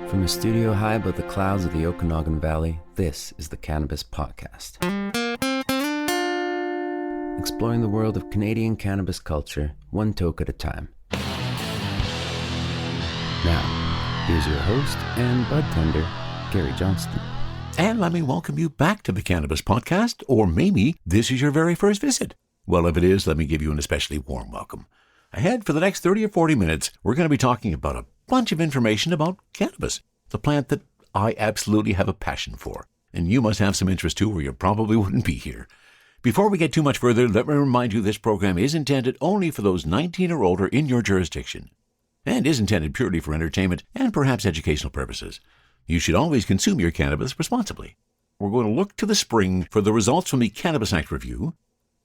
From a studio high above the clouds of the Okanagan Valley, this is the Cannabis Podcast. Exploring the world of Canadian cannabis culture, one toke at a time. Now, here's your host and bud tender, Gary Johnston. And let me welcome you back to the Cannabis Podcast, or maybe this is your very first visit. Well, if it is, let me give you an especially warm welcome. Ahead for the next 30 or 40 minutes, we're going to be talking about a bunch of information about cannabis, the plant that I absolutely have a passion for. And you must have some interest too, or you probably wouldn't be here. Before we get too much further, let me remind you this program is intended only for those 19 or older in your jurisdiction, and is intended purely for entertainment and perhaps educational purposes. You should always consume your cannabis responsibly. We're going to look to the spring for the results from the Cannabis Act review.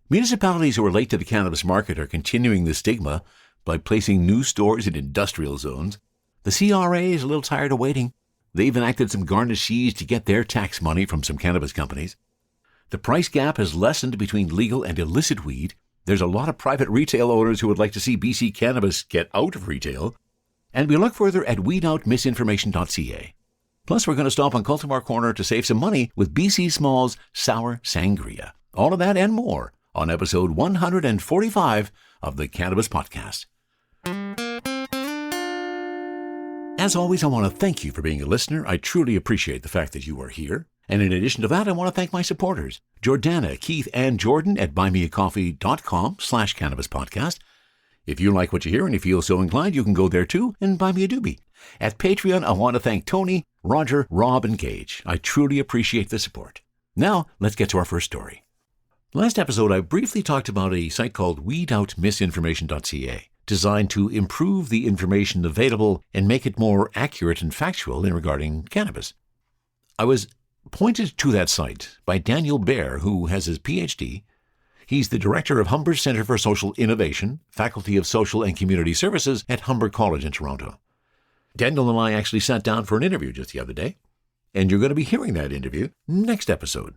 Municipalities who are late to the cannabis market are continuing the stigma by placing new stores in industrial zones. The CRA is a little tired of waiting. They've enacted some garnishees to get their tax money from some cannabis companies. The price gap has lessened between legal and illicit weed. There's a lot of private retail owners who would like to see BC Cannabis get out of retail. And we look further at WeedOut Misinformation.ca. Plus, we're going to stop on Cultivar Corner to save some money with BC Smalls Sour Sangria. All of that and more on episode 145 of the Cannabis Podcast. As always, I want to thank you for being a listener. I truly appreciate the fact that you are here. And in addition to that, I want to thank my supporters, Jordana, Keith, and Jordan at buymeacoffee.com/cannabispodcast. If you like what you hear and you feel so inclined, you can go there too and buy me a doobie. At Patreon, I want to thank Tony, Roger, Rob, and Gage. I truly appreciate the support. Now, let's get to our first story. Last episode, I briefly talked about a site called WeedOut Misinformation.ca, designed to improve the information available and make it more accurate and factual in regarding cannabis. I was pointed to that site by Daniel Baer, who has his PhD. He's the director of Humber's Centre for Social Innovation, Faculty of Social and Community Services at Humber College in Toronto. Daniel and I actually sat down for an interview just the other day, and you're going to be hearing that interview next episode.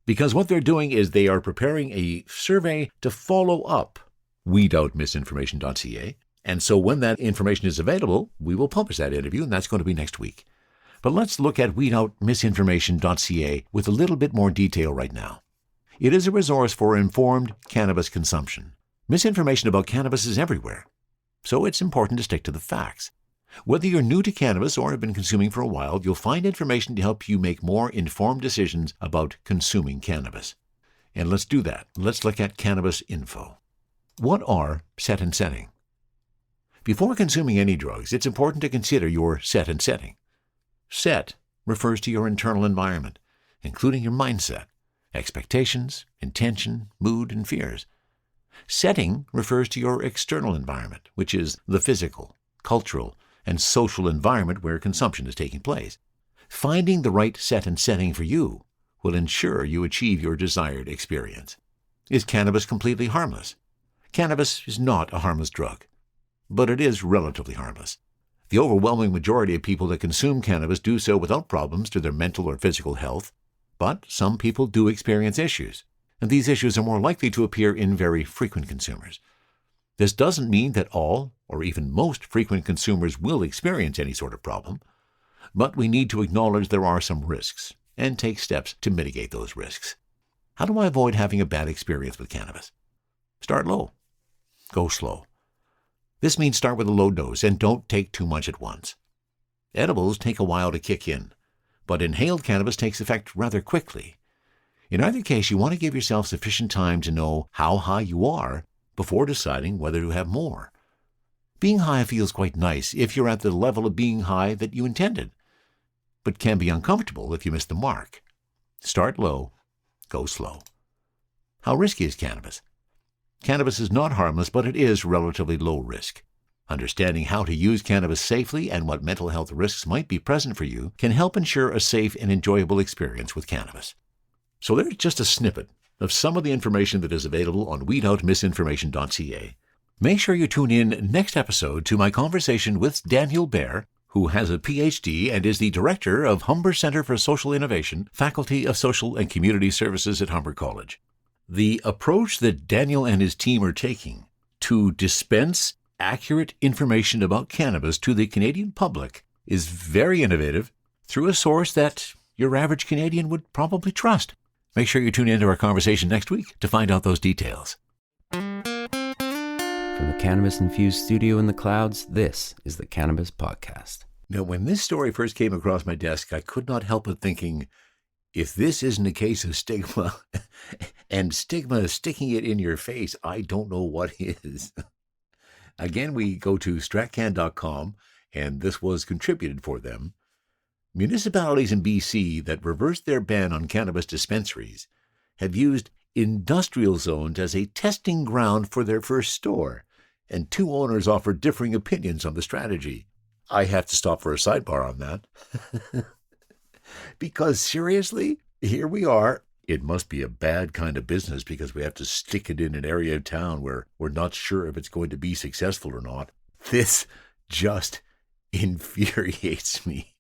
Because what they're doing is they are preparing a survey to follow up WeedOut Misinformation.ca. And so when that information is available, we will publish that interview, and that's going to be next week. But let's look at WeedOut Misinformation.ca with a little bit more detail right now. It is a resource for informed cannabis consumption. Misinformation about cannabis is everywhere, so it's important to stick to the facts. Whether you're new to cannabis or have been consuming for a while, you'll find information to help you make more informed decisions about consuming cannabis. And let's do that. Let's look at cannabis info. What are set and setting? Before consuming any drugs, it's important to consider your set and setting. Set refers to your internal environment, including your mindset, expectations, intention, mood, and fears. Setting refers to your external environment, which is the physical, cultural, and social environment where consumption is taking place. Finding the right set and setting for you will ensure you achieve your desired experience. Is cannabis completely harmless? Cannabis is not a harmless drug, but it is relatively harmless. The overwhelming majority of people that consume cannabis do so without problems to their mental or physical health, but some people do experience issues, and these issues are more likely to appear in very frequent consumers. This doesn't mean that all, or even most frequent consumers will experience any sort of problem, but we need to acknowledge there are some risks and take steps to mitigate those risks. How do I avoid having a bad experience with cannabis? Start low. Go slow. This means start with a low dose and don't take too much at once. Edibles take a while to kick in, but inhaled cannabis takes effect rather quickly. In either case, you want to give yourself sufficient time to know how high you are before deciding whether to have more. Being high feels quite nice if you're at the level of being high that you intended, but can be uncomfortable if you miss the mark. Start low, go slow. How risky is cannabis? Cannabis is not harmless, but it is relatively low risk. Understanding how to use cannabis safely and what mental health risks might be present for you can help ensure a safe and enjoyable experience with cannabis. So there's just a snippet of some of the information that is available on WeedOutMisinformation.ca. Make sure you tune in next episode to my conversation with Daniel Baer, who has a PhD and is the director of Humber Centre for Social Innovation, Faculty of Social and Community Services at Humber College. The approach that Daniel and his team are taking to dispense accurate information about cannabis to the Canadian public is very innovative through a source that your average Canadian would probably trust. Make sure you tune into our conversation next week to find out those details. From the cannabis-infused studio in the clouds, this is the Cannabis Podcast. Now, when this story first came across my desk, I could not help but thinking, if this isn't a case of stigma, and stigma is sticking it in your face, I don't know what is. Again, we go to stratcan.com, and this was contributed for them. Municipalities in BC that reversed their ban on cannabis dispensaries have used industrial zones as a testing ground for their first store, and two owners offered differing opinions on the strategy. I have to stop for a sidebar on that. Because seriously, here we are. It must be a bad kind of business because we have to stick it in an area of town where we're not sure if it's going to be successful or not. This just infuriates me.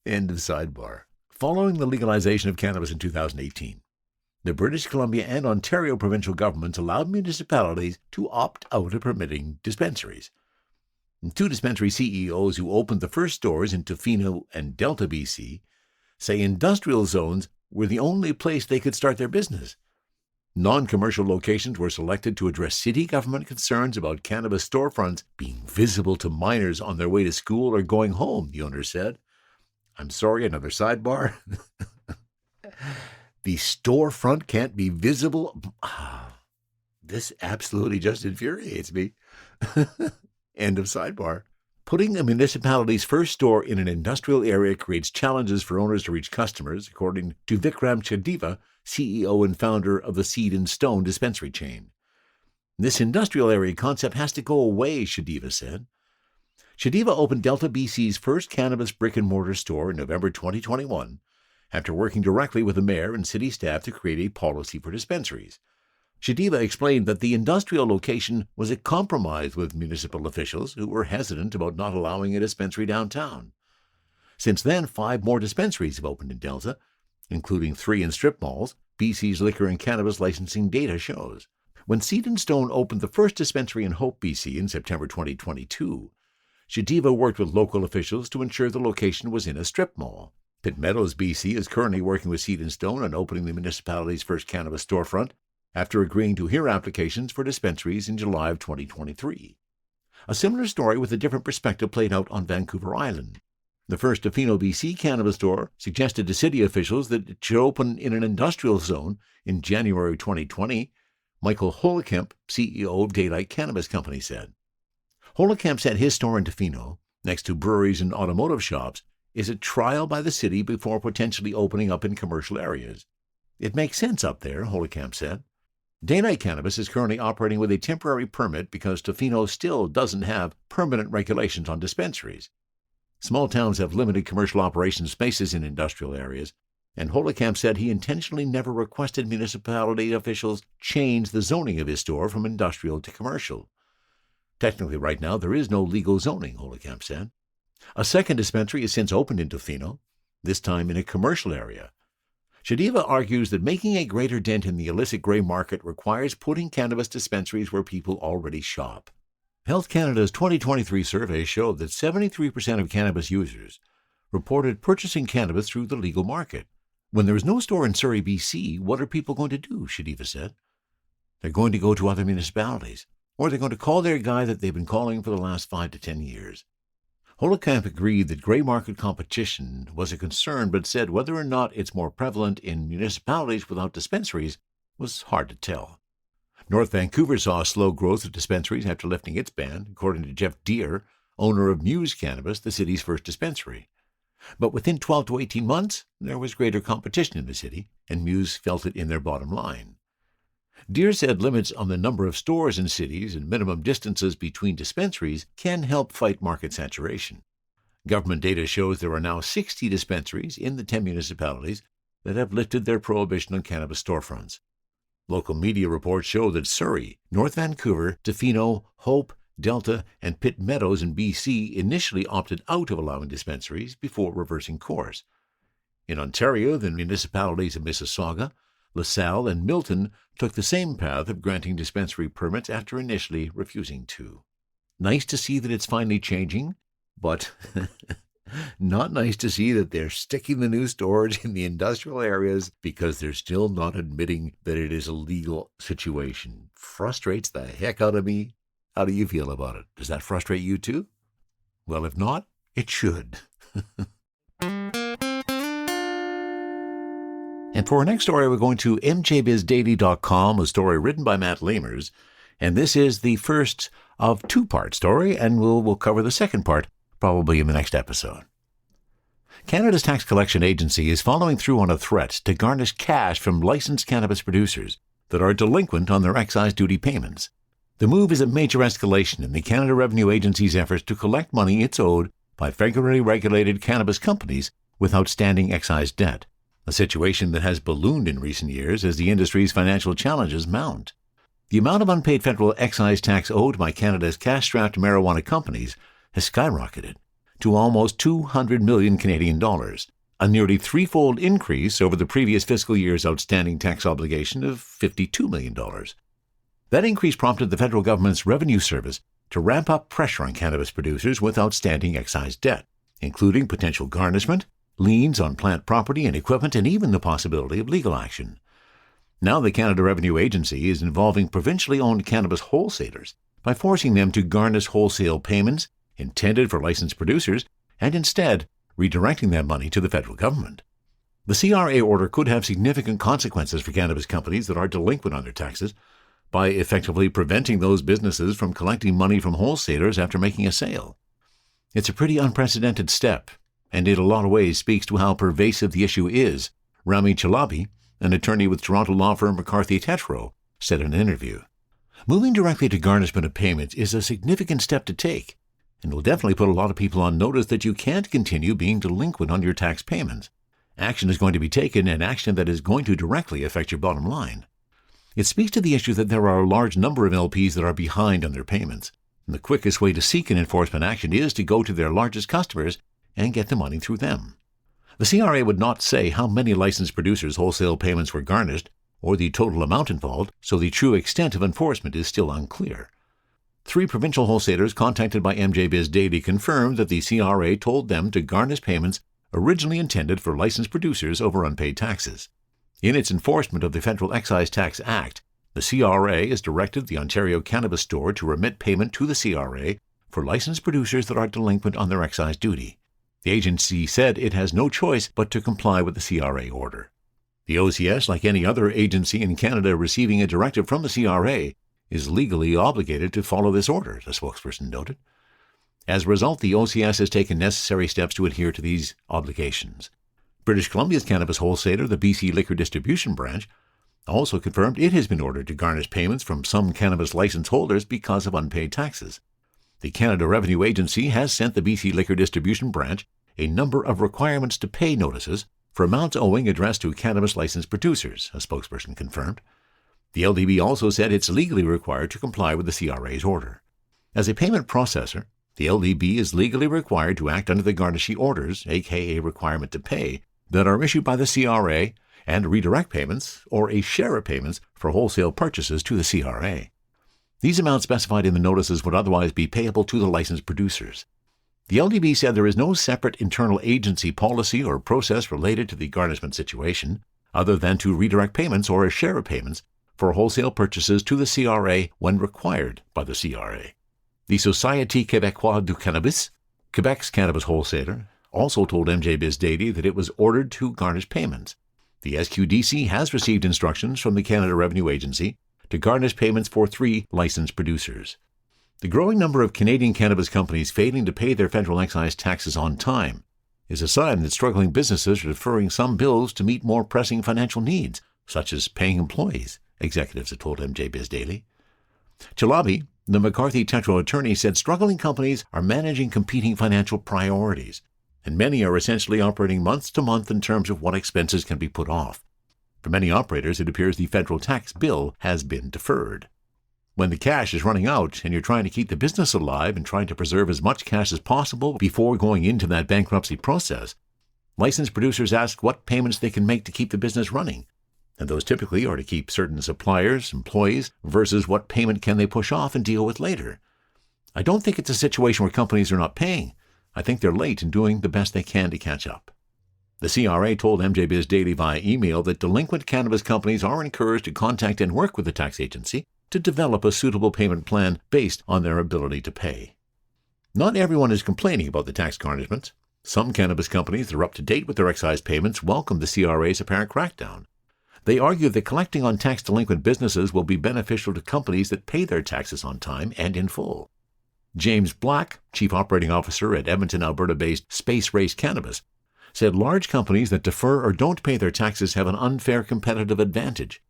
End of sidebar. Following the legalization of cannabis in 2018, the British Columbia and Ontario provincial governments allowed municipalities to opt out of permitting dispensaries. And two dispensary CEOs who opened the first stores in Tofino and Delta, BC, say industrial zones were the only place they could start their business. Non-commercial locations were selected to address city government concerns about cannabis storefronts being visible to minors on their way to school or going home, the owner said. I'm sorry, another sidebar. The storefront can't be visible. This absolutely just infuriates me. End of sidebar. Putting a municipality's first store in an industrial area creates challenges for owners to reach customers, according to Vikram Chadiva, CEO and founder of the Seed and Stone dispensary chain. This industrial area concept has to go away, Chadiva said. Chadiva opened Delta BC's first cannabis brick-and-mortar store in November 2021, after working directly with the mayor and city staff to create a policy for dispensaries. Chadiva explained that the industrial location was a compromise with municipal officials who were hesitant about not allowing a dispensary downtown. Since then, 5 more dispensaries have opened in Delta, including 3 in strip malls, BC's liquor and cannabis licensing data shows. When Seed and Stone opened the first dispensary in Hope, BC in September 2022, Chadiva worked with local officials to ensure the location was in a strip mall. Pitt Meadows, BC is currently working with Seed and Stone on opening the municipality's first cannabis storefront, after agreeing to hear applications for dispensaries in July of 2023. A similar story with a different perspective played out on Vancouver Island. The first Tofino, BC cannabis store suggested to city officials that it should open in an industrial zone in January 2020, Michael Holekamp, CEO of Daylight Cannabis Company, said. Holekamp said his store in Tofino, next to breweries and automotive shops, is a trial by the city before potentially opening up in commercial areas. It makes sense up there, Holekamp said. Daylight Cannabis is currently operating with a temporary permit because Tofino still doesn't have permanent regulations on dispensaries. Small towns have limited commercial operation spaces in industrial areas, and Holekamp said he intentionally never requested municipality officials change the zoning of his store from industrial to commercial. Technically, right now, there is no legal zoning, Holekamp said. A second dispensary has since opened in Tofino, this time in a commercial area. Chadiva argues that making a greater dent in the illicit grey market requires putting cannabis dispensaries where people already shop. Health Canada's 2023 survey showed that 73% of cannabis users reported purchasing cannabis through the legal market. When there is no store in Surrey, BC, what are people going to do, Chadiva said. They're going to go to other municipalities, or they're going to call their guy that they've been calling for the last 5 to 10 years. Holekamp agreed that grey market competition was a concern, but said whether or not it's more prevalent in municipalities without dispensaries was hard to tell. North Vancouver saw a slow growth of dispensaries after lifting its ban, according to Jeff Deere, owner of Muse Cannabis, the city's first dispensary. But within 12 to 18 months, there was greater competition in the city, and Muse felt it in their bottom line. Deere said limits on the number of stores in cities and minimum distances between dispensaries can help fight market saturation. Government data shows there are now 60 dispensaries in the 10 municipalities that have lifted their prohibition on cannabis storefronts. Local media reports show that Surrey, North Vancouver, Tofino, Hope, Delta, and Pitt Meadows in BC initially opted out of allowing dispensaries before reversing course. In Ontario, the municipalities of Mississauga, LaSalle, and Milton took the same path of granting dispensary permits after initially refusing to. Nice to see that it's finally changing, but not nice to see that they're sticking the new stores in the industrial areas because they're still not admitting that it is a legal situation. Frustrates the heck out of me. How do you feel about it? Does that frustrate you too? Well, if not, it should. And for our next story, we're going to mjbizdaily.com, a story written by Matt Lamers. And this is the first of two-part story, and we'll cover the second part probably in the next episode. Canada's tax collection agency is following through on a threat to garnish cash from licensed cannabis producers that are delinquent on their excise duty payments. The move is a major escalation in the Canada Revenue Agency's efforts to collect money it's owed by federally regulated cannabis companies with outstanding excise debt, a situation that has ballooned in recent years as the industry's financial challenges mount. The amount of unpaid federal excise tax owed by Canada's cash-strapped marijuana companies has skyrocketed to almost 200 million Canadian dollars, a nearly threefold increase over the previous fiscal year's outstanding tax obligation of $52 million. That increase prompted the federal government's Revenue Service to ramp up pressure on cannabis producers with outstanding excise debt, including potential garnishment, liens on plant property and equipment, and even the possibility of legal action. Now the Canada Revenue Agency is involving provincially owned cannabis wholesalers by forcing them to garnish wholesale payments intended for licensed producers and instead redirecting that money to the federal government. The CRA order could have significant consequences for cannabis companies that are delinquent on their taxes by effectively preventing those businesses from collecting money from wholesalers after making a sale. It's a pretty unprecedented step, and in a lot of ways speaks to how pervasive the issue is, Rami Chalabi, an attorney with Toronto law firm McCarthy Tetro, said in an interview. Moving directly to garnishment of payments is a significant step to take, and will definitely put a lot of people on notice that you can't continue being delinquent on your tax payments. Action is going to be taken, and action that is going to directly affect your bottom line. It speaks to the issue that there are a large number of LPs that are behind on their payments, and the quickest way to seek an enforcement action is to go to their largest customers and get the money through them. The CRA would not say how many licensed producers' wholesale payments were garnished or the total amount involved, so the true extent of enforcement is still unclear. 3 provincial wholesalers contacted by MJ Biz Daily confirmed that the CRA told them to garnish payments originally intended for licensed producers over unpaid taxes. In its enforcement of the Federal Excise Tax Act, the CRA has directed the Ontario Cannabis Store to remit payment to the CRA for licensed producers that are delinquent on their excise duty. The agency said it has no choice but to comply with the CRA order. The OCS, like any other agency in Canada receiving a directive from the CRA, is legally obligated to follow this order, the spokesperson noted. As a result, the OCS has taken necessary steps to adhere to these obligations. British Columbia's cannabis wholesaler, the BC Liquor Distribution Branch, also confirmed it has been ordered to garnish payments from some cannabis license holders because of unpaid taxes. The Canada Revenue Agency has sent the BC Liquor Distribution Branch a number of requirements to pay notices for amounts owing addressed to cannabis license producers, a spokesperson confirmed. The LDB also said it's legally required to comply with the CRA's order. As a payment processor, the LDB is legally required to act under the garnishee orders, aka requirement to pay, that are issued by the CRA and redirect payments or a share of payments for wholesale purchases to the CRA. These amounts specified in the notices would otherwise be payable to the licensed producers. The LDB said there is no separate internal agency policy or process related to the garnishment situation, other than to redirect payments or a share of payments for wholesale purchases to the CRA when required by the CRA. The Société Québécoise du Cannabis, Quebec's cannabis wholesaler, also told MJ Biz Daily that it was ordered to garnish payments. The SQDC has received instructions from the Canada Revenue Agency to garnish payments for 3 licensed producers. The growing number of Canadian cannabis companies failing to pay their federal excise taxes on time is a sign that struggling businesses are deferring some bills to meet more pressing financial needs, such as paying employees, executives have told MJ Biz Daily. Chalabi, the McCarthy Tetro attorney, said struggling companies are managing competing financial priorities, and many are essentially operating month to month in terms of what expenses can be put off. For many operators, it appears the federal tax bill has been deferred. When the cash is running out and you're trying to keep the business alive and trying to preserve as much cash as possible before going into that bankruptcy process, licensed producers ask what payments they can make to keep the business running, and those typically are to keep certain suppliers, employees, versus what payment can they push off and deal with later. I don't think it's a situation where companies are not paying. I think they're late in doing the best they can to catch up. The CRA told MJBiz Daily via email that delinquent cannabis companies are encouraged to contact and work with the tax agency to develop a suitable payment plan based on their ability to pay. Not everyone is complaining about the tax garnishments. Some cannabis companies that are up to date with their excise payments welcome the CRA's apparent crackdown. They argue that collecting on tax-delinquent businesses will be beneficial to companies that pay their taxes on time and in full. James Black, Chief Operating Officer at Edmonton, Alberta-based Space Race Cannabis, said large companies that defer or don't pay their taxes have an unfair competitive advantage.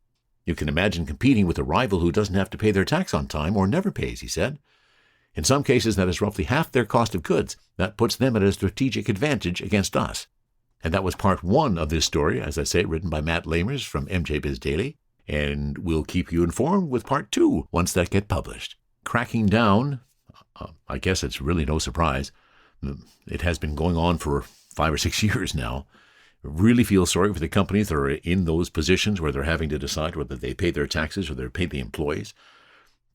You can imagine competing with a rival who doesn't have to pay their tax on time or never pays, he said. In some cases, that is roughly half their cost of goods. That puts them at a strategic advantage against us. And that was part one of this story, as I say, written by Matt Lamers from MJBiz Daily. And we'll keep you informed with part two once that gets published. Cracking down, I guess it's really no surprise. It has been going on for 5 or 6 years now. Really feel sorry for the companies that are in those positions where they're having to decide whether they pay their taxes or they pay the employees.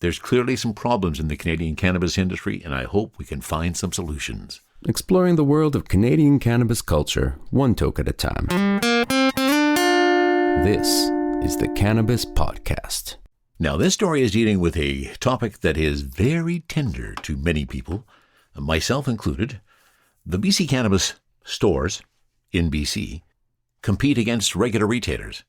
There's clearly some problems in the Canadian cannabis industry, and I hope we can find some solutions. Exploring the world of Canadian cannabis culture, one toke at a time. This is the Cannabis Podcast. Now, this story is dealing with a topic that is very tender to many people, myself included. The BC Cannabis stores in BC compete against regular retailers.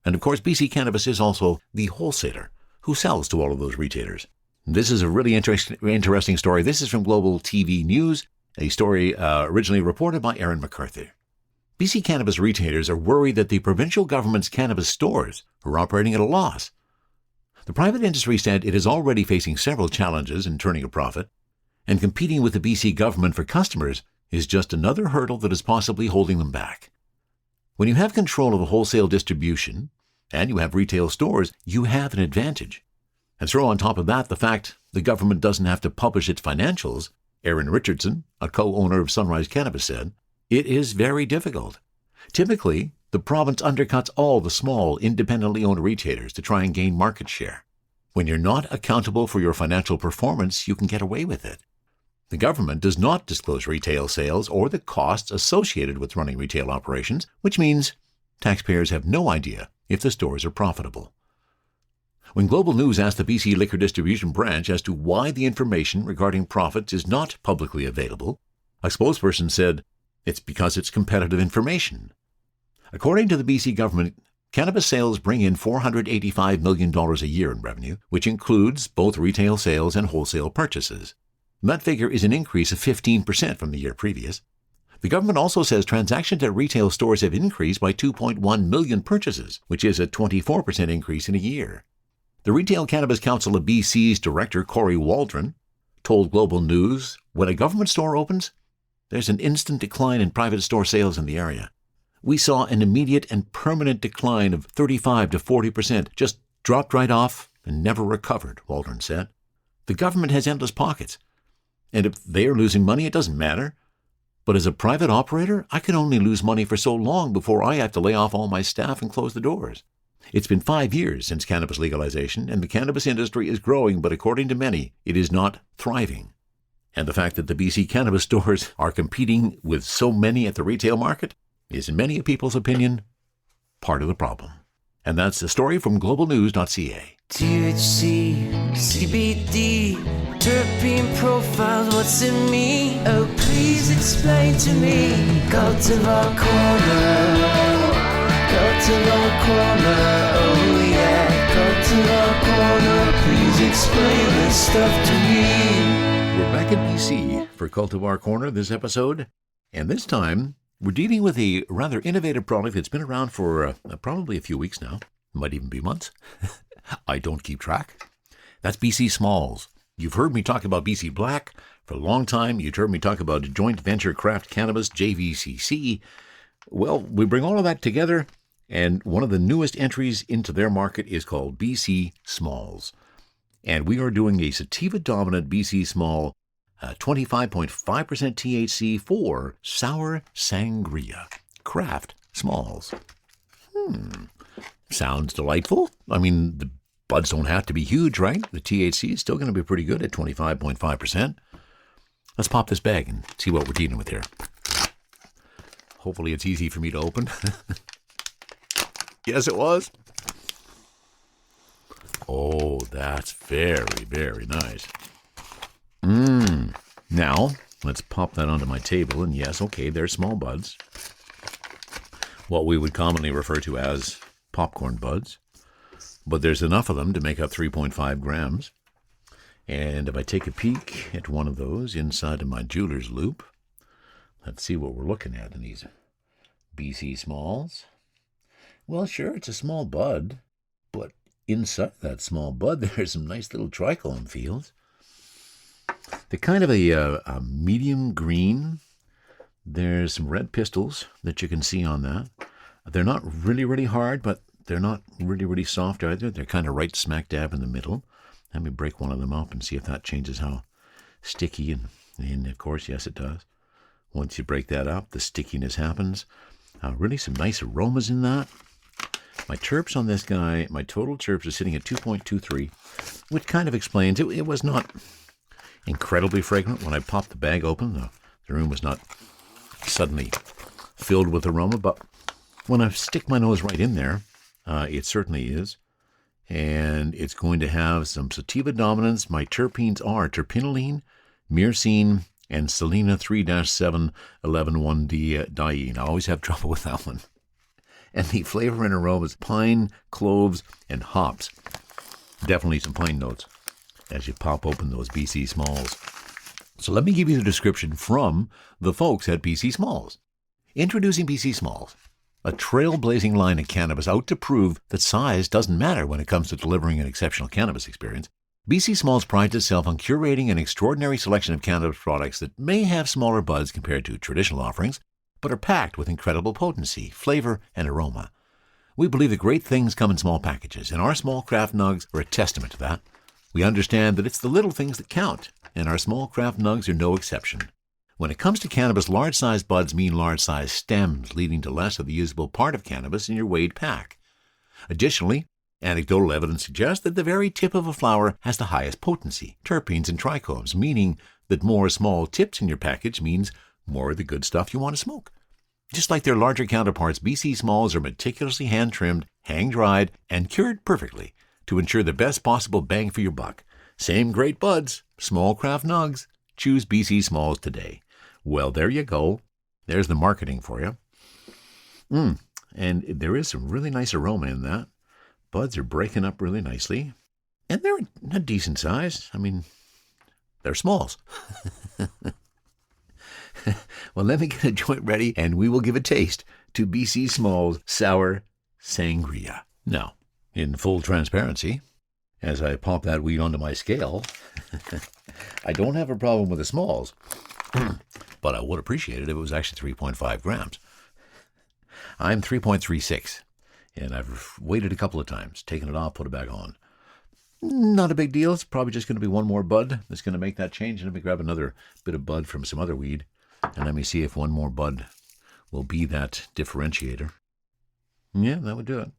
And of course, BC Cannabis is also the wholesaler who sells to all of those retailers. This is a really interesting story. This is from Global TV News, a story originally reported by Aaron McCarthy. BC Cannabis retailers are worried that the provincial government's cannabis stores are operating at a loss. The private industry said it is already facing several challenges in turning a profit, and competing with the BC government for customers is just another hurdle that is possibly holding them back. When you have control of the wholesale distribution and you have retail stores, you have an advantage. And throw on top of that the fact the government doesn't have to publish its financials, Aaron Richardson, a co-owner of Sunrise Cannabis, said, it is very difficult. Typically, the province undercuts all the small, independently owned retailers to try and gain market share. When you're not accountable for your financial performance, you can get away with it. The government does not disclose retail sales or the costs associated with running retail operations, which means taxpayers have no idea if the stores are profitable. When Global News asked the BC Liquor Distribution Branch as to why the information regarding profits is not publicly available, a spokesperson said, it's because it's competitive information. According to the BC government, cannabis sales bring in $485 million a year in revenue, which includes both retail sales and wholesale purchases. That figure is an increase of 15% from the year previous. The government also says transactions at retail stores have increased by 2.1 million purchases, which is a 24% increase in a year. The Retail Cannabis Council of BC's director, Corey Waldron, told Global News, when a government store opens, there's an instant decline in private store sales in the area. We saw an immediate and permanent decline of 35 to 40%, just dropped right off and never recovered, Waldron said. The government has endless pockets. And if they are losing money, it doesn't matter. But as a private operator, I can only lose money for so long before I have to lay off all my staff and close the doors. It's been 5 years since cannabis legalization, and the cannabis industry is growing, but according to many, it is not thriving. And the fact that the BC Cannabis stores are competing with so many at the retail market is, in many people's opinion, part of the problem. And that's the story from globalnews.ca. THC, CBD, terpene profiles, what's in me? Oh, please explain to me. Cultivar Corner, Cultivar Corner, oh yeah. Cultivar Corner, please explain this stuff to me. We're back in BC for Cultivar Corner this episode, and this time we're dealing with a rather innovative product that's been around for probably a few weeks now, might even be months. I don't keep track. That's BC Smalls. You've heard me talk about BC Black for a long time. You've heard me talk about Joint Venture Craft Cannabis, JVCC. Well, we bring all of that together, and one of the newest entries into their market is called BC Smalls. And we are doing a sativa-dominant BC Small 25.5% THC for Sour Sangria. Craft Smalls. Sounds delightful. I mean, the buds don't have to be huge, right? The THC is still going to be pretty good at 25.5%. Let's pop this bag and see what we're dealing with here. Hopefully it's easy for me to open. Yes, it was. Oh, that's very, very nice. Now, let's pop that onto my table. And yes, okay, they're small buds. What we would commonly refer to as popcorn buds. But there's enough of them to make up 3.5 grams. And if I take a peek at one of those inside of my jeweler's loop, let's see what we're looking at in these BC Smalls. Well, sure, it's a small bud, but inside that small bud, there's some nice little trichome fields. They're kind of a medium green. There's some red pistils that you can see on that. They're not really, really hard, but they're not really, really soft either. They're kind of right smack dab in the middle. Let me break one of them up and see if that changes how sticky. And of course, yes, it does. Once you break that up, the stickiness happens. Really some nice aromas in that. My terps on this guy, my total terps are sitting at 2.23, which kind of explains it was not incredibly fragrant. When I popped the bag open, the room was not suddenly filled with aroma, but when I stick my nose right in there, it certainly is. And it's going to have some sativa dominance. My terpenes are terpinolene, myrcene, and Selena 3-7-11-1-diene. I always have trouble with that one. And the flavor and aroma is pine, cloves, and hops. Definitely some pine notes as you pop open those BC Smalls. So let me give you the description from the folks at BC Smalls. Introducing BC Smalls, a trailblazing line of cannabis out to prove that size doesn't matter when it comes to delivering an exceptional cannabis experience. BC Smalls prides itself on curating an extraordinary selection of cannabis products that may have smaller buds compared to traditional offerings, but are packed with incredible potency, flavor, and aroma. We believe that great things come in small packages, and our small craft nugs are a testament to that. We understand that it's the little things that count, and our small craft nugs are no exception. When it comes to cannabis, large-sized buds mean large-sized stems, leading to less of the usable part of cannabis in your weighed pack. Additionally, anecdotal evidence suggests that the very tip of a flower has the highest potency, terpenes and trichomes, meaning that more small tips in your package means more of the good stuff you want to smoke. Just like their larger counterparts, BC Smalls are meticulously hand-trimmed, hang-dried, and cured perfectly to ensure the best possible bang for your buck. Same great buds, small craft nugs. Choose BC Smalls today. Well, there you go. There's the marketing for you. And there is some really nice aroma in that. Buds are breaking up really nicely. And they're a decent size. I mean, they're smalls. Well, let me get a joint ready and we will give a taste to BC Smalls Sour Sangria. Now, in full transparency, as I pop that weed onto my scale, I don't have a problem with the smalls, but I would appreciate it if it was actually 3.5 grams. I'm 3.36, and I've waited a couple of times, taken it off, put it back on. Not a big deal. It's probably just going to be one more bud that's going to make that change. And let me grab another bit of bud from some other weed, and let me see if one more bud will be that differentiator. Yeah, that would do it.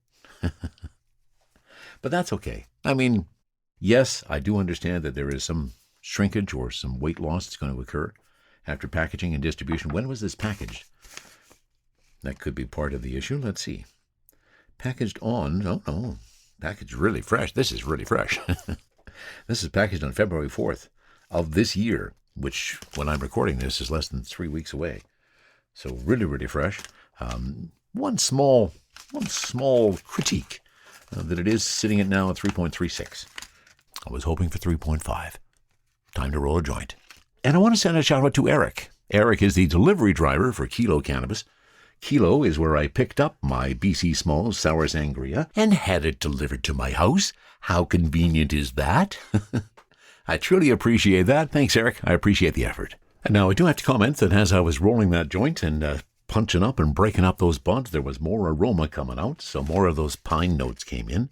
But that's okay. I mean, yes, I do understand that there is some shrinkage or some weight loss that's going to occur after packaging and distribution. When was this packaged? That could be part of the issue. Let's see. Packaged on, no, packaged really fresh. This is really fresh. This is packaged on February 4th of this year, which when I'm recording this is less than 3 weeks away. So really, really fresh. One small critique that it is sitting at now at 3.36. I was hoping for 3.5. Time to roll a joint. And I want to send a shout out to Eric. Eric is the delivery driver for Kilo Cannabis. Kilo is where I picked up my BC Smalls Sour Sangria and had it delivered to my house. How convenient is that? I truly appreciate that. Thanks, Eric. I appreciate the effort. And now I do have to comment that as I was rolling that joint and punching up and breaking up those buds, there was more aroma coming out, so more of those pine notes came in.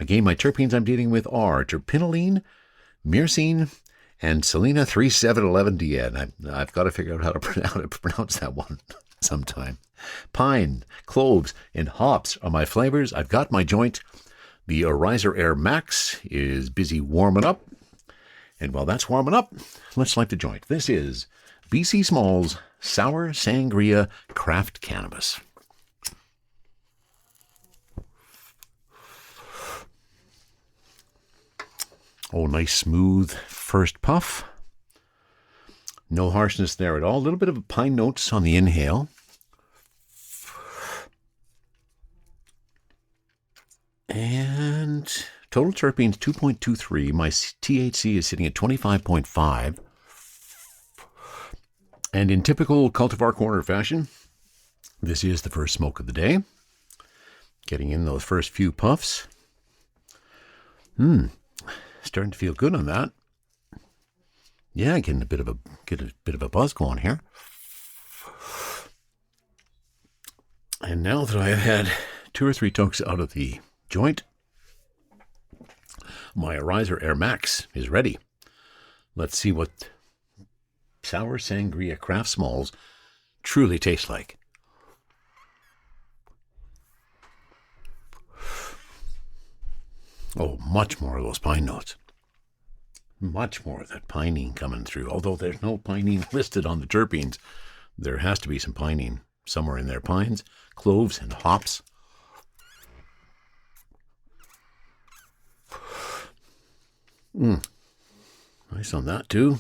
Again, my terpenes I'm dealing with are terpinolene, myrcene, and Selena 3-7-11-diene. I've got to figure out how to pronounce that one sometime. Pine, cloves, and hops are my flavors. I've got my joint. The Arizer Air Max is busy warming up. And while that's warming up, let's light the joint. This is BC Smalls Sour Sangria Craft Cannabis. Oh, nice smooth first puff. No harshness there at all. A little bit of pine notes on the inhale. And total terpenes 2.23. My THC is sitting at 25.5. And in typical Cultivar Corner fashion, this is the first smoke of the day. Getting in those first few puffs. Starting to feel good on that. Yeah, getting a bit of a buzz going here. And now that I have had 2 or 3 tokes out of the joint, my Arizer Air Max is ready. Let's see what Sour Sangria Craft Smalls truly tastes like. Oh, much more of those pine notes. Much more of that pinene coming through. Although there's no pinene listed on the terpenes, there has to be some pinene somewhere in there. Pines, cloves, and hops. Nice on that too.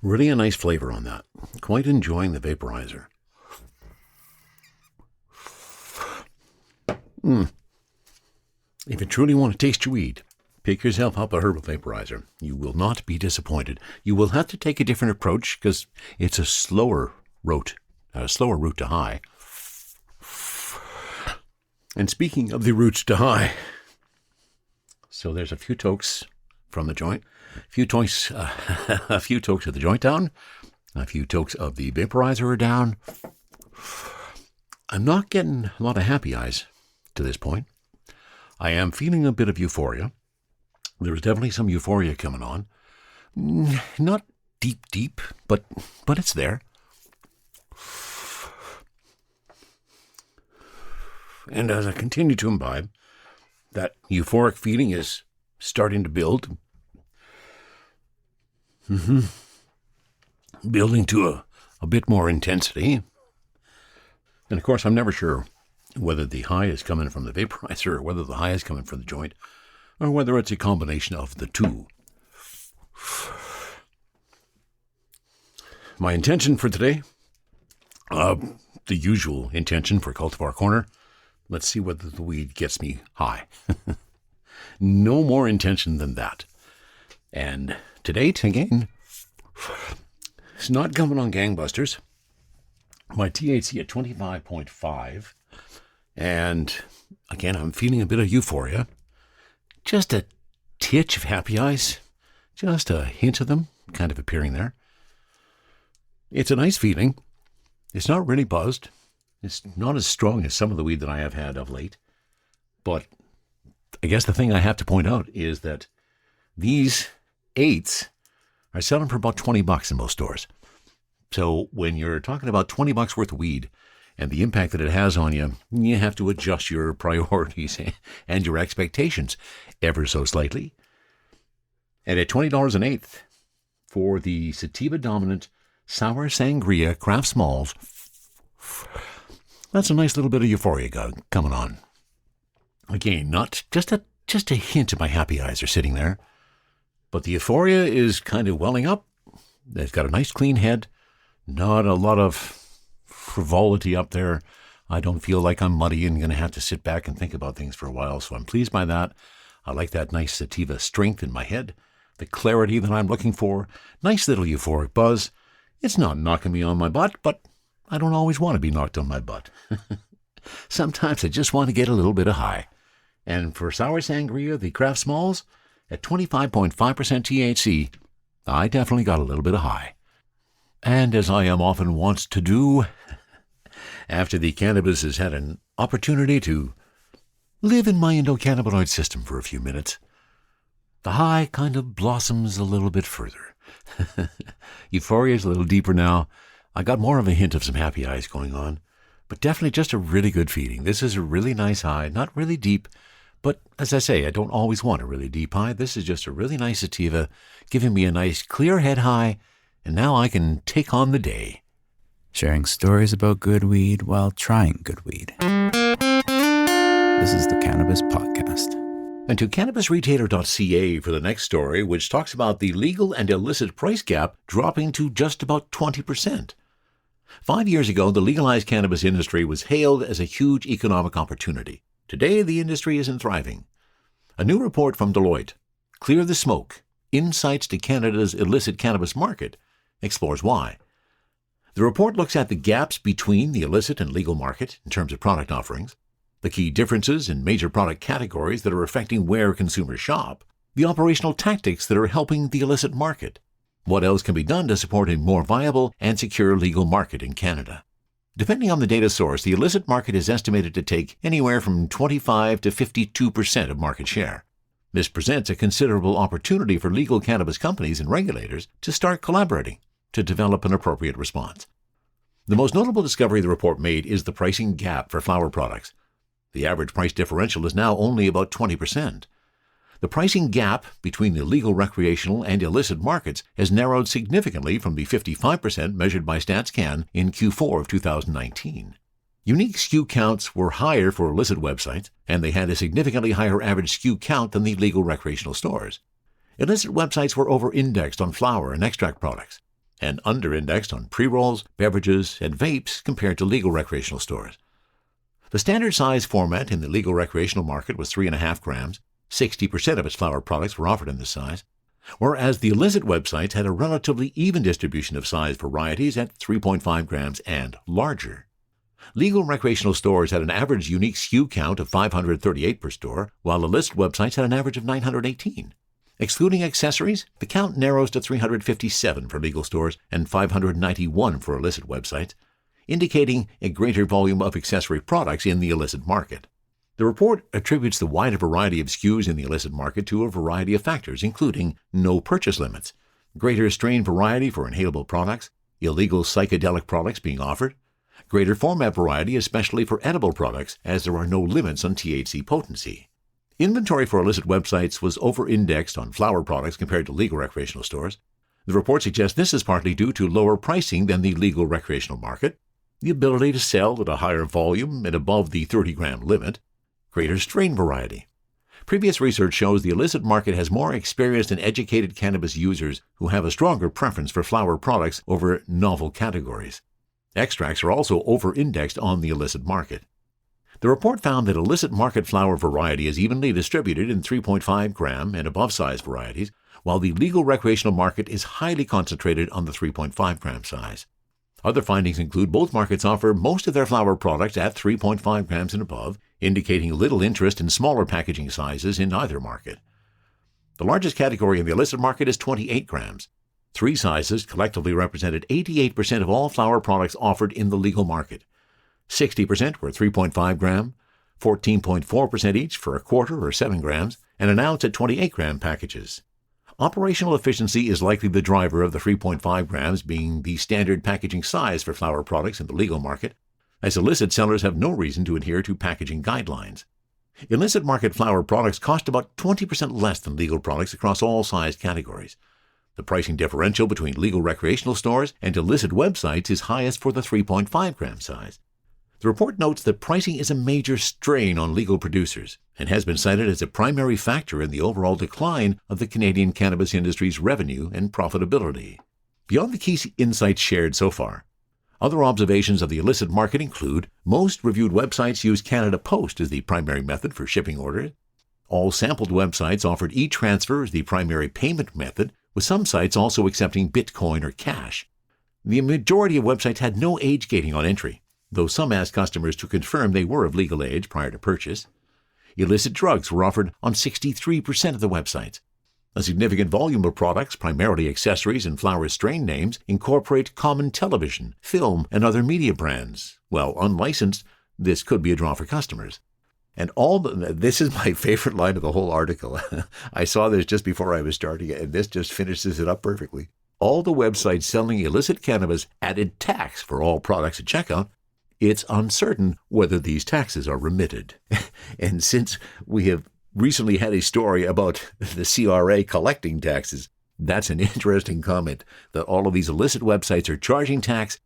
Really a nice flavor on that. Quite enjoying the vaporizer. If you truly want to taste your weed, pick yourself up a herbal vaporizer. You will not be disappointed. You will have to take a different approach because it's a slower route to high. And speaking of the routes to high, so there's a few tokes from the joint, a few tokes of the joint down, a few tokes of the vaporizer are down. I'm not getting a lot of happy eyes to this point. I am feeling a bit of euphoria. There's definitely some euphoria coming on. Not deep, but it's there. And as I continue to imbibe, that euphoric feeling is starting to build. Building to a bit more intensity. And of course, I'm never sure whether the high is coming from the vaporizer or whether the high is coming from the joint, or whether it's a combination of the two. My intention for today, the usual intention for Cultivar Corner, let's see whether the weed gets me high. No more intention than that. And to date, again, it's not coming on gangbusters. My THC at 25.5. And again, I'm feeling a bit of euphoria. Just a titch of happy eyes. Just a hint of them kind of appearing there. It's a nice feeling. It's not really buzzed. It's not as strong as some of the weed that I have had of late. But I guess the thing I have to point out is that these 8s are selling for about $20 in most stores. So when you're talking about $20 worth of weed and the impact that it has on you, you have to adjust your priorities and your expectations ever so slightly. And at $20 an eighth for the sativa-dominant Sour Sangria Craft Smalls, that's a nice little bit of euphoria coming on. Again, not just a hint of my happy eyes are sitting there, but the euphoria is kind of welling up. It's got a nice clean head, not a lot of frivolity up there. I don't feel like I'm muddy and going to have to sit back and think about things for a while, so I'm pleased by that. I like that nice sativa strength in my head, the clarity that I'm looking for, nice little euphoric buzz. It's not knocking me on my butt, but I don't always want to be knocked on my butt. Sometimes I just want to get a little bit of high. And for Sour Sangria, the Craft Smalls, at 25.5% THC, I definitely got a little bit of high. And as I am often wont to do, after the cannabis has had an opportunity to live in my endocannabinoid system for a few minutes, the high kind of blossoms a little bit further. Euphoria is a little deeper now. I got more of a hint of some happy eyes going on, but definitely just a really good feeling. This is a really nice high, not really deep, But as I say, I don't always want a really deep high. This is just a really nice sativa, giving me a nice clear head high, and now I can take on the day. Sharing stories about good weed while trying good weed. This is the Cannabis Podcast. And to cannabisretailer.ca for the next story, which talks about the legal and illicit price gap dropping to just about 20%. 5 years ago, the legalized cannabis industry was hailed as a huge economic opportunity. Today, the industry isn't thriving. A new report from Deloitte, Clear the Smoke, Insights to Canada's Illicit Cannabis Market, explores why. The report looks at the gaps between the illicit and legal market in terms of product offerings, the key differences in major product categories that are affecting where consumers shop, the operational tactics that are helping the illicit market. What else can be done to support a more viable and secure legal market in Canada? Depending on the data source, the illicit market is estimated to take anywhere from 25 to 52% of market share. This presents a considerable opportunity for legal cannabis companies and regulators to start collaborating to develop an appropriate response. The most notable discovery the report made is the pricing gap for flower products. The average price differential is now only about 20%. The pricing gap between the legal recreational and illicit markets has narrowed significantly from the 55% measured by StatsCan in Q4 of 2019. Unique SKU counts were higher for illicit websites, and they had a significantly higher average SKU count than the legal recreational stores. Illicit websites were over-indexed on flower and extract products, and under-indexed on pre-rolls, beverages, and vapes compared to legal recreational stores. The standard size format in the legal recreational market was 3.5 grams. 60% of its flower products were offered in this size, whereas the illicit websites had a relatively even distribution of size varieties at 3.5 grams and larger. Legal recreational stores had an average unique SKU count of 538 per store, while illicit websites had an average of 918. Excluding accessories, the count narrows to 357 for legal stores and 591 for illicit websites, indicating a greater volume of accessory products in the illicit market. The report attributes the wider variety of SKUs in the illicit market to a variety of factors, including no purchase limits, greater strain variety for inhalable products, illegal psychedelic products being offered, greater format variety, especially for edible products, as there are no limits on THC potency. Inventory for illicit websites was over-indexed on flower products compared to legal recreational stores. The report suggests this is partly due to lower pricing than the legal recreational market, the ability to sell at a higher volume and above the 30-gram limit, greater strain variety. Previous research shows the illicit market has more experienced and educated cannabis users who have a stronger preference for flower products over novel categories. Extracts are also over-indexed on the illicit market. The report found that illicit market flower variety is evenly distributed in 3.5 gram and above size varieties, while the legal recreational market is highly concentrated on the 3.5 gram size. Other findings include both markets offer most of their flower products at 3.5 grams and above, indicating little interest in smaller packaging sizes in either market. The largest category in the illicit market is 28 grams. 3 sizes collectively represented 88% of all flower products offered in the legal market. 60% were 3.5 gram, 14.4% each for a quarter or 7 grams, and an ounce at 28 gram packages. Operational efficiency is likely the driver of the 3.5 grams being the standard packaging size for flower products in the legal market, as illicit sellers have no reason to adhere to packaging guidelines. Illicit market flower products cost about 20% less than legal products across all size categories. The pricing differential between legal recreational stores and illicit websites is highest for the 3.5 gram size. The report notes that pricing is a major strain on legal producers and has been cited as a primary factor in the overall decline of the Canadian cannabis industry's revenue and profitability. Beyond the key insights shared so far, other observations of the illicit market include most reviewed websites use Canada Post as the primary method for shipping orders. All sampled websites offered e-transfer as the primary payment method, with some sites also accepting Bitcoin or cash. The majority of websites had no age gating on entry, though some asked customers to confirm they were of legal age prior to purchase. Illicit drugs were offered on 63% of the websites. A significant volume of products, primarily accessories and flower strain names, incorporate common television, film, and other media brands. While unlicensed, this could be a draw for customers. And this is my favorite line of the whole article. I saw this just before I was starting it, and this just finishes it up perfectly. All the websites selling illicit cannabis added tax for all products at checkout. It's uncertain whether these taxes are remitted. And since we have recently had a story about the CRA collecting taxes. That's an interesting comment, that all of these illicit websites are charging tax,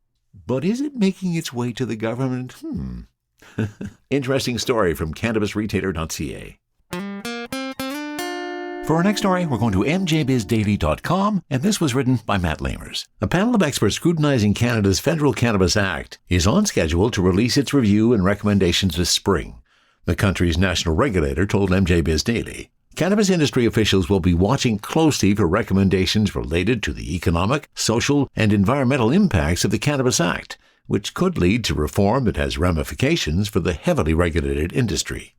but is it making its way to the government? Interesting story from cannabisretailer.ca. For our next story, we're going to mjbizdaily.com, and this was written by Matt Lamers. A panel of experts scrutinizing Canada's Federal Cannabis Act is on schedule to release its review and recommendations this spring. The country's national regulator told MJ Biz Daily, cannabis industry officials will be watching closely for recommendations related to the economic, social, and environmental impacts of the Cannabis Act, which could lead to reform that has ramifications for the heavily regulated industry.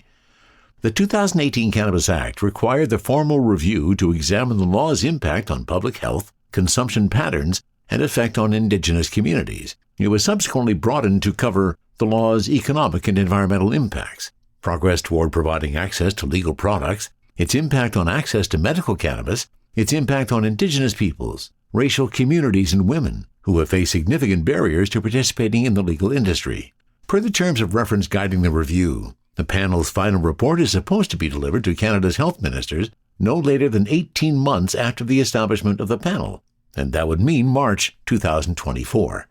The 2018 Cannabis Act required the formal review to examine the law's impact on public health, consumption patterns, and effect on Indigenous communities. It was subsequently broadened to cover the law's economic and environmental impacts, progress toward providing access to legal products, its impact on access to medical cannabis, its impact on Indigenous peoples, racial communities, and women who have faced significant barriers to participating in the legal industry. Per the terms of reference guiding the review, the panel's final report is supposed to be delivered to Canada's health ministers no later than 18 months after the establishment of the panel, and that would mean March 2024.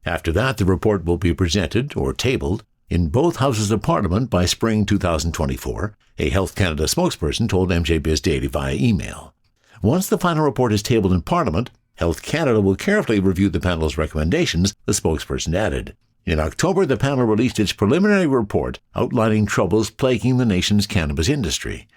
After that, the report will be presented, or tabled, in both Houses of Parliament by spring 2024, a Health Canada spokesperson told MJ Biz Daily via email. Once the final report is tabled in Parliament, Health Canada will carefully review the panel's recommendations, the spokesperson added. In October, the panel released its preliminary report outlining troubles plaguing the nation's cannabis industry.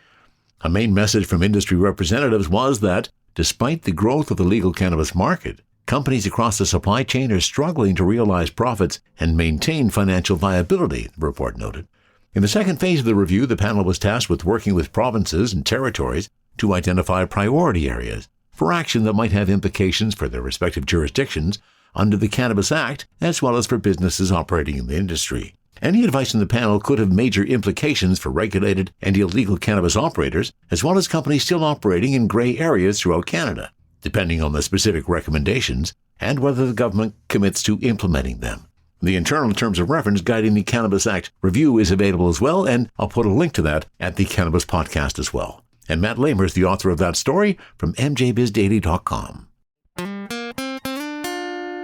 A main message from industry representatives was that, despite the growth of the legal cannabis market, companies across the supply chain are struggling to realize profits and maintain financial viability, the report noted. In the second phase of the review, the panel was tasked with working with provinces and territories to identify priority areas for action that might have implications for their respective jurisdictions under the Cannabis Act, as well as for businesses operating in the industry. Any advice in the panel could have major implications for regulated and illegal cannabis operators, as well as companies still operating in gray areas throughout Canada, depending on the specific recommendations and whether the government commits to implementing them. The internal terms of reference guiding the Cannabis Act review is available as well, and I'll put a link to that at the Cannabis Podcast as well. And Matt Lamers, the author of that story, from mjbizdaily.com.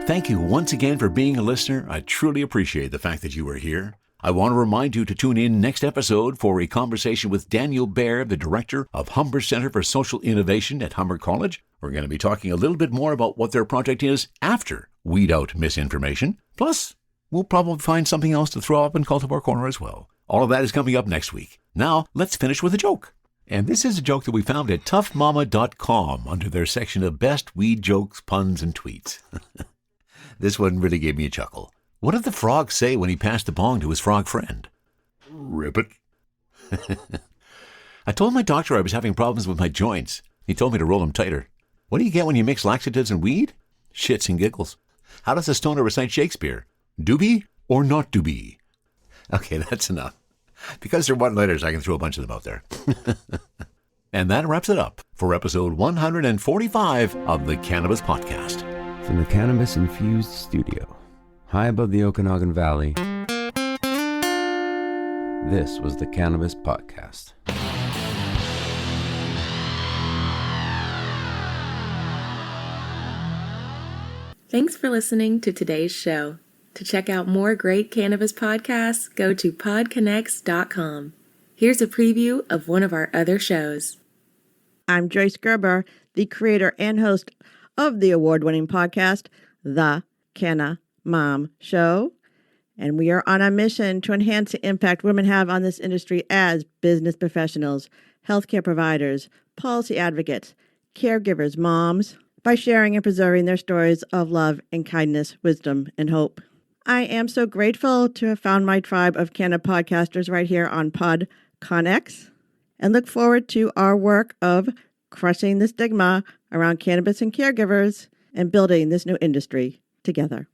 Thank you once again for being a listener. I truly appreciate the fact that you are here. I want to remind you to tune in next episode for a conversation with Daniel Baer, the director of Humber Center for Social Innovation at Humber College. We're going to be talking a little bit more about what their project is after WeedOut Misinformation. Plus, we'll probably find something else to throw up in Cultivar Corner as well. All of that is coming up next week. Now, let's finish with a joke. And this is a joke that we found at toughmama.com under their section of best weed jokes, puns, and tweets. This one really gave me a chuckle. What did the frog say when he passed the bong to his frog friend? Rip it. I told my doctor I was having problems with my joints. He told me to roll them tighter. What do you get when you mix laxatives and weed? Shits and giggles. How does a stoner recite Shakespeare? Doobie or not doobie? Okay, that's enough. Because they're one-liners, I can throw a bunch of them out there. And that wraps it up for episode 145 of the Cannabis Podcast. From the cannabis-infused studio, high above the Okanagan Valley, this was the Cannabis Podcast. Thanks for listening to today's show. To check out more great cannabis podcasts, go to podconnects.com. Here's a preview of one of our other shows. I'm Joyce Gerber, the creator and host of the award-winning podcast, The Canna Mom Show. And we are on a mission to enhance the impact women have on this industry as business professionals, healthcare providers, policy advocates, caregivers, moms, by sharing and preserving their stories of love and kindness, wisdom, and hope. I am so grateful to have found my tribe of Canna podcasters right here on PodConX, and look forward to our work of crushing the stigma around cannabis and caregivers and building this new industry together.